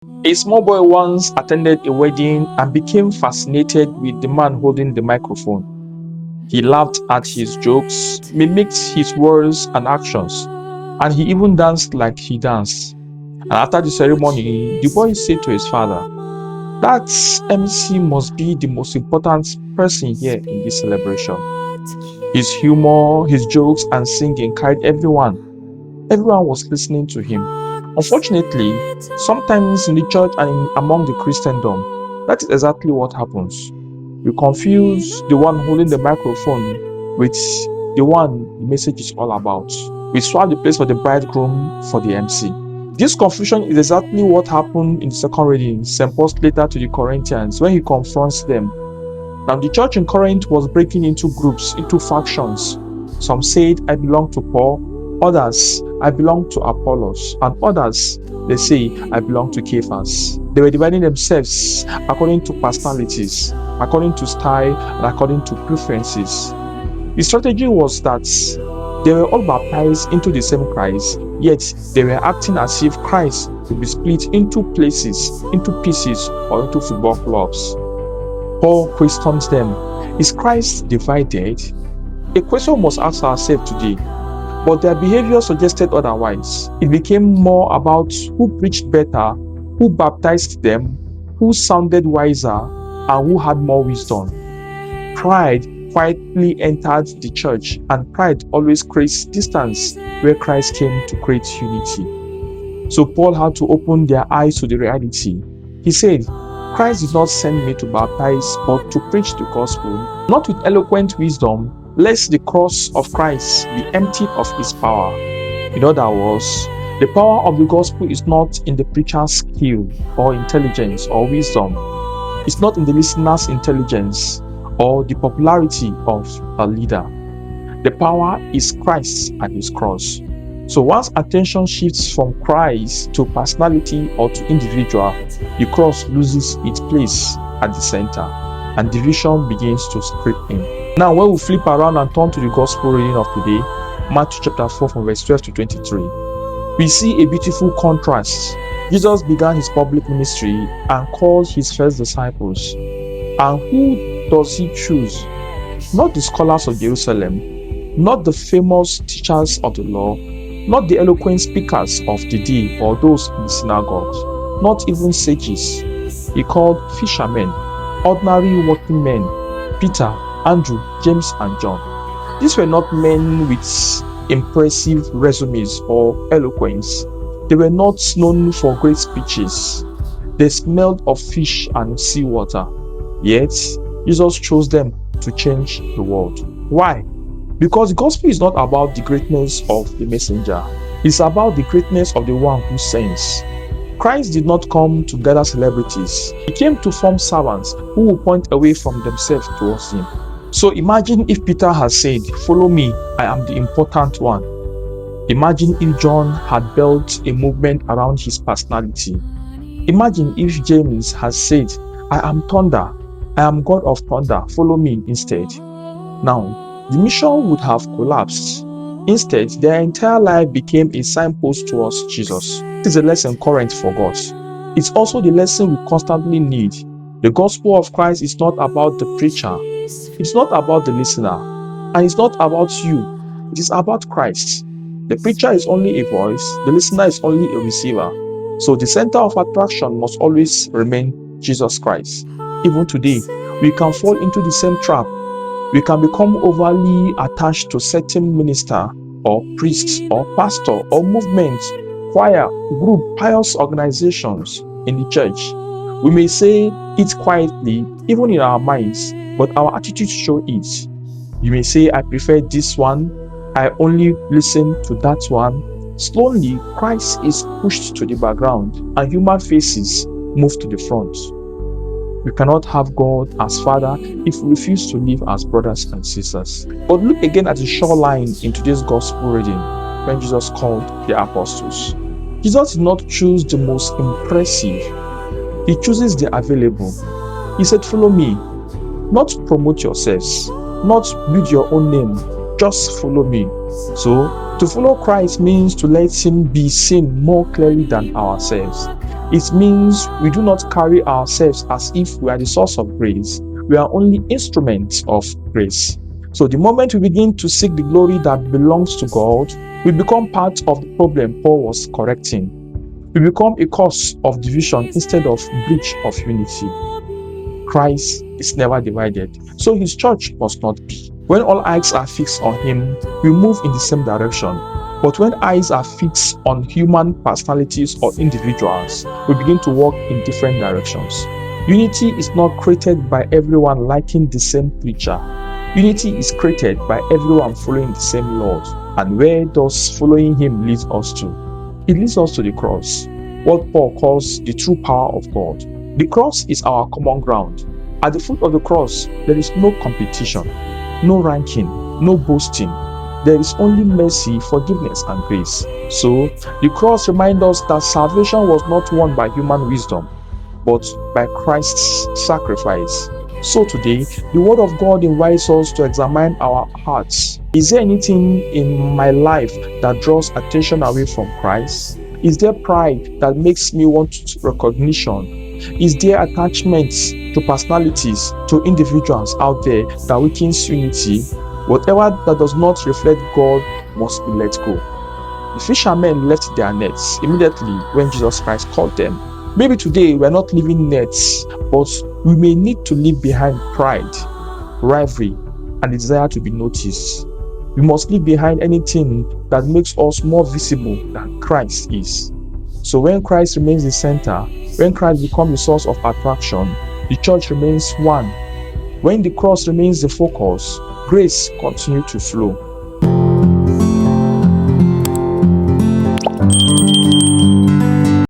A small boy once attended a wedding and became fascinated with the man holding the microphone. He laughed at his jokes, mimicked his words and actions, and he even danced like he danced. And after the ceremony, the boy said to his father, "That MC must be the most important person here in this celebration. His humor, his jokes, and singing carried everyone. Everyone was listening to him." Unfortunately, sometimes in the church and among the Christendom, that is exactly what happens. We confuse the one holding the microphone with the one the message is all about. We swap the place for the bridegroom for the MC. This confusion is exactly what happened in the second reading, St. Paul's letter to the Corinthians, when he confronts them. Now, the church in Corinth was breaking into groups, into factions. Some said, "I belong to Paul," others, "I belong to Apollos," and others, they say, "I belong to Cephas." They were dividing themselves according to personalities, according to style, and according to preferences. The strategy was that they were all baptized into the same Christ, yet they were acting as if Christ would be split into places, into pieces, or into football clubs. Paul questions them. Is Christ divided? A question we must ask ourselves today. But their behavior suggested otherwise. It became more about who preached better, who baptized them, who sounded wiser, and who had more wisdom. Pride quietly entered the church, and pride always creates distance where Christ came to create unity. So Paul had to open their eyes to the reality. He said, "Christ did not send me to baptize, but to preach the gospel, not with eloquent wisdom, lest the cross of Christ be emptied of its power." In other words, the power of the gospel is not in the preacher's skill or intelligence or wisdom. It's not in the listener's intelligence or the popularity of a leader. The power is Christ and his cross. So once attention shifts from Christ to personality or to individual, the cross loses its place at the center, and division begins to creep in. Now, when we flip around and turn to the gospel reading of today, Matthew chapter 4 from verse 12 to 23, we see a beautiful contrast. Jesus began his public ministry and called his first disciples. And who does he choose? Not the scholars of Jerusalem, not the famous teachers of the law, not the eloquent speakers of the day or those in the synagogues, not even sages. He called fishermen, ordinary working men, Peter, Andrew, James, and John. These were not men with impressive resumes or eloquence. They were not known for great speeches. They smelled of fish and seawater. Yet, Jesus chose them to change the world. Why? Because the gospel is not about the greatness of the messenger. It's about the greatness of the one who sends. Christ did not come to gather celebrities. He came to form servants who will point away from themselves towards him. So imagine if Peter had said, "Follow me, I am the important one." Imagine if John had built a movement around his personality. Imagine if James had said, "I am thunder, I am God of thunder, follow me instead." Now, the mission would have collapsed. Instead, their entire life became a signpost towards Jesus. This is a lesson current for us. It's also the lesson we constantly need. The gospel of Christ is not about the preacher. It's not about the listener. And it's not about you. It is about Christ. The preacher is only a voice. The listener is only a receiver. So the center of attraction must always remain Jesus Christ. Even today, we can fall into the same trap. We can become overly attached to certain minister or priest or pastor or movement, choir, group, pious organizations in the church. We may say it quietly, even in our minds, but our attitudes show it. You may say, "I prefer this one. I only listen to that one." Slowly, Christ is pushed to the background and human faces move to the front. We cannot have God as Father if we refuse to live as brothers and sisters. But look again at the shoreline in today's gospel reading when Jesus called the apostles. Jesus did not choose the most impressive. He chooses the available. He said, "Follow me." Not promote yourselves, not build your own name, just follow me. So, to follow Christ means to let him be seen more clearly than ourselves. It means we do not carry ourselves as if we are the source of grace. We are only instruments of grace. So the moment we begin to seek the glory that belongs to God, we become part of the problem Paul was correcting. We become a cause of division instead of breach of unity. Christ is never divided, so his church must not be. When all eyes are fixed on him, we move in the same direction. But when eyes are fixed on human personalities or individuals, we begin to walk in different directions. Unity is not created by everyone liking the same preacher. Unity is created by everyone following the same Lord. And where does following him lead us to? It leads us to the cross, what Paul calls the true power of God. The cross is our common ground. At the foot of the cross, there is no competition, no ranking, no boasting. There is only mercy, forgiveness, and grace. So, the cross reminds us that salvation was not won by human wisdom, but by Christ's sacrifice. So today, the Word of God invites us to examine our hearts. Is there anything in my life that draws attention away from Christ? Is there pride that makes me want recognition? Is there attachments to personalities, to individuals out there that weakens unity? Whatever that does not reflect God must be let go. The fishermen left their nets immediately when Jesus Christ called them. Maybe today we are not leaving nets, but we may need to leave behind pride, rivalry, and the desire to be noticed. We must leave behind anything that makes us more visible than Christ is. So when Christ remains the center, when Christ becomes the source of attraction, the church remains one. When the cross remains the focus, grace continues to flow.